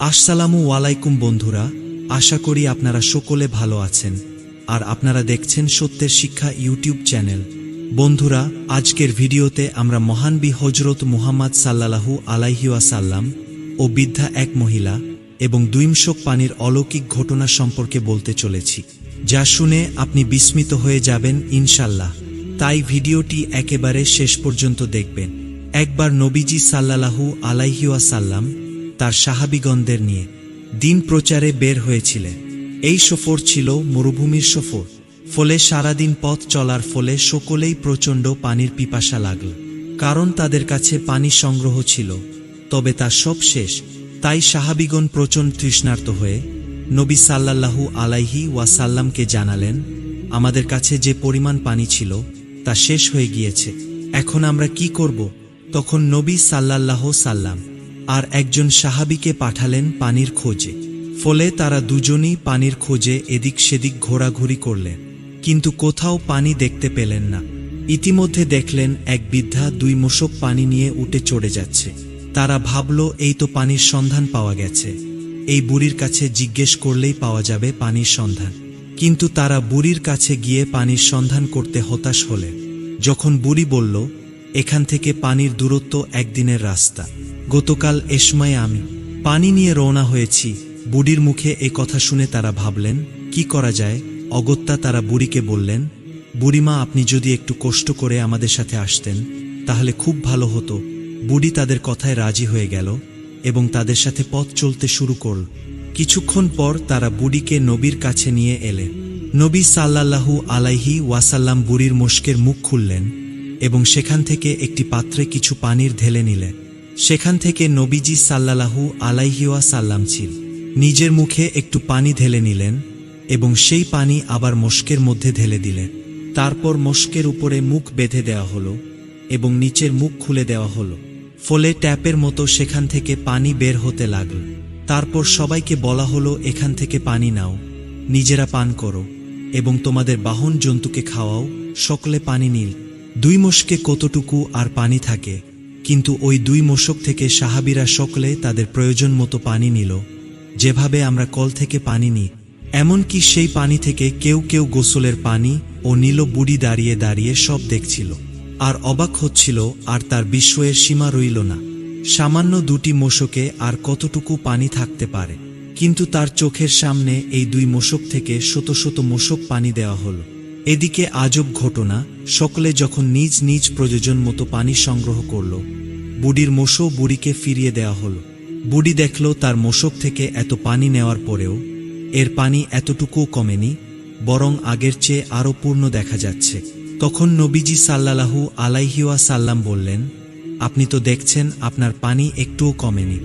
আসসালামু আলাইকুম বন্ধুরা, আশা করি আপনারা সকলে ভালো আছেন আর আপনারা দেখছেন সত্যের শিক্ষা ইউটিউব চ্যানেল। বন্ধুরা, আজকের ভিডিওতে আমরা মহানবী হযরত মুহাম্মদ সাল্লাল্লাহু আলাইহি ওয়াসাল্লাম ও বৃদ্ধা এক মহিলা এবং দুইমশক পানির অলৌকিক ঘটনা সম্পর্কে বলতে চলেছি, যা শুনে আপনি বিস্মিত হয়ে যাবেন ইনশাল্লাহ। তাই ভিডিওটি একেবারে শেষ পর্যন্ত দেখবেন। একবার নবীজি সাল্লাল্লাহু আলাইহি ওয়াসাল্লাম তার সাহাবীগণদের নিয়ে দিন প্রচারে বের হয়েছিলেন। এই সফর ছিল মরুভূমির সফর, ফলে সারাদিন পথ চলার ফলে সকলেই প্রচণ্ড পানির পিপাসা লাগল, কারণ তাদের কাছে পানি সংগ্রহ ছিল, তবে তা সব শেষ। তাই সাহাবীগণ প্রচণ্ড তৃষ্ণার্ত হয়ে নবী সাল্লাল্লাহু আলাইহি ওয়াসাল্লামকে জানালেন, আমাদের কাছে যে পরিমাণ পানি ছিল তা শেষ হয়ে গিয়েছে, এখন আমরা কি করব? তখন নবী সাল্লাল্লাহু সাল্লাম আর একজন সাহাবীকে পাঠালেন পানির খোঁজে। ফলে তারা দুজনই পানির খোঁজে এদিক সেদিক ঘোরাঘুরি করলেন, কিন্তু কোথাও পানি দেখতে পেলেন না। ইতিমধ্যে দেখলেন এক বৃদ্ধা 2 মশক পানি নিয়ে উঠে চড়ে যাচ্ছে। তারা ভাবল, এই তো পানির সন্ধান পাওয়া গেছে, এই বুড়ির কাছে জিজ্ঞেস করলেই পাওয়া যাবে পানির সন্ধান। কিন্তু তারা বুড়ির কাছে গিয়ে পানির সন্ধান করতে হতাশ হলেন, যখন বুড়ি বলল, এখান থেকে পানির দূরত্ব একদিনের রাস্তা, গতকাল এ সময়ে আমি পানি নিয়ে রওনা হয়েছি। বুড়ির মুখে এ কথা শুনে তারা ভাবলেন, কি করা যায়? অগত্যা তারা বুড়িকে বললেন, বুড়িমা, আপনি যদি একটু কষ্ট করে আমাদের সাথে আসতেন তাহলে খুব ভালো হতো। বুড়ি তাদের কথায় রাজি হয়ে গেল এবং তাদের সাথে পথ চলতে শুরু করল। কিছুক্ষণ পর তারা বুড়িকে নবীর কাছে নিয়ে এলেন। নবী সাল্লাল্লাহু আলাইহি ওয়াসাল্লাম বুড়ির মশকের মুখ খুললেন এবং সেখান থেকে একটি পাত্রে কিছু পানির ঢেলে নিলেন। সেখান থেকে নবীজি সাল্লাল্লাহু আলাইহি ওয়াসাল্লাম নিজের মুখে একটু পানি ঢেলে নিলেন এবং সেই পানি আবার মশকের মধ্যে ঢেলে দিলেন। তারপর মশকের উপরে মুখ বেঁধে দেওয়া হলো এবং নিচের মুখ খুলে দেওয়া হলো, ফলে ট্যাপের মতো সেখান থেকে পানি বের হতে লাগল। তারপর সবাইকে বলা হলো, এখান থেকে পানি নাও, নিজেরা পান করো এবং তোমাদের বাহন জন্তুকে খাওয়াও। সকলে পানি নিল। 2 মশকে কতটুকু আর পানি থাকে, কিন্তু ওই 2 মশক থেকে সাহাবীরা সকলে তাদের প্রয়োজন মতো পানি নিল, যেভাবে আমরা কল থেকে পানি নিই। এমনকি সেই পানি থেকে কেউ কেউ গোসলের পানি ও নিল। বুড়ি দাঁড়িয়ে দাঁড়িয়ে সব দেখছিল আর অবাক হচ্ছিল, আর তার বিস্ময়ের সীমা রইল না। সামান্য 2টি মশকে আর কতটুকু পানি থাকতে পারে, কিন্তু তার চোখের সামনে এই 2 মশক থেকে শত শত মশক পানি দেওয়া হলো। এদিকে আজব ঘটনা, সকলে যখন নিজ নিজ প্রয়োজন মতো পানি সংগ্রহ করল, বুড়ির মোষও বুড়িকে ফিরিয়ে দেওয়া হলো। বুড়ি দেখল তার মোষক থেকে এত পানি নেওয়ার পরেও এর পানি এতটুকুও কমেনি, বরং আগের চেয়ে আরও পূর্ণ দেখা যাচ্ছে। তখন নবীজি সাল্লাল্লাহু আলাইহি ওয়াসাল্লাম বললেন, আপনি তো দেখছেন আপনার পানি একটুও কমেনি,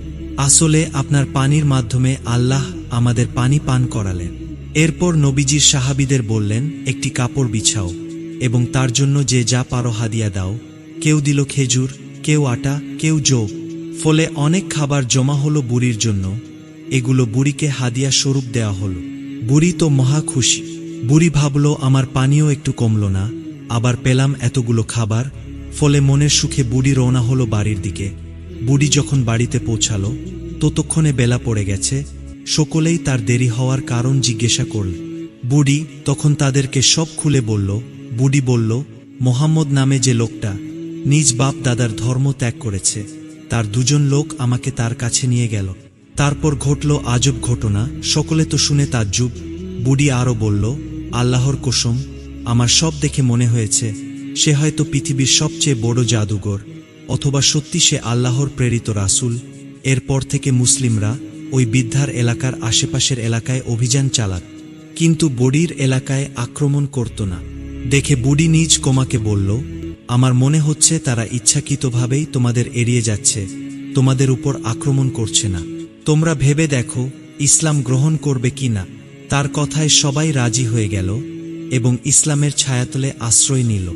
আসলে আপনার পানির মাধ্যমে আল্লাহ আমাদের পানি পান করালেন। এরপর নবীজির সাহাবীদের বললেন, একটি কাপড় বিছাও এবং তার জন্য যে যা পারো হাদিয়া দাও। কেউ দিল খেজুর, কেউ আটা, কেউ জৌ। ফলে অনেক খাবার জমা হলো বুড়ির জন্য। এগুলো বুড়িকে হাদিয়া স্বরূপ দেওয়া হলো। বুড়ি তো মহা খুশি। বুড়ি ভাবল, আমার পানিও একটু কমল না, আবার পেলাম এতগুলো খাবার। ফলে মনের সুখে বুড়ি রওনা হলো বাড়ির দিকে। বুড়ি যখন বাড়িতে পৌঁছালো, ততক্ষণে বেলা পড়ে গেছে। সকলেই তার দেরি হওয়ার কারণ জিজ্ঞাসা করল। বুড়ি তখন তাদেরকে সব খুলে বলল। বুড়ি বলল, মোহাম্মদ নামে যে লোকটা নিজ বাপ দাদার ধর্ম ত্যাগ করেছে, তার 2জন লোক আমাকে তার কাছে নিয়ে গেল। তারপর ঘটল আজব ঘটনা। সকলে তো শুনে তাজ্জুব। বুড়ি আরও বলল, আল্লাহর কসম, আমার সব দেখে মনে হয়েছে সে হয়তো পৃথিবীর সবচেয়ে বড় জাদুঘর, অথবা সত্যি সে আল্লাহর প্রেরিত রাসূল। এরপর থেকে মুসলিমরা ওই বৃদ্ধার এলাকার আশেপাশের এলাকায় অভিযান চালাত, কিন্তু বুড়ির এলাকায় আক্রমণ করত না। দেখে বুড়ি নিজ কোমাকে বলল, আমার মনে হচ্ছে তারা ইচ্ছাকৃতভাবেই তোমাদের এড়িয়ে যাচ্ছে, তোমাদের উপর আক্রমণ করছে না। তোমরা ভেবে দেখো ইসলাম গ্রহণ করবে কি না। তার কথায় সবাই রাজি হয়ে গেল এবং ইসলামের ছায়াতলে আশ্রয় নিল।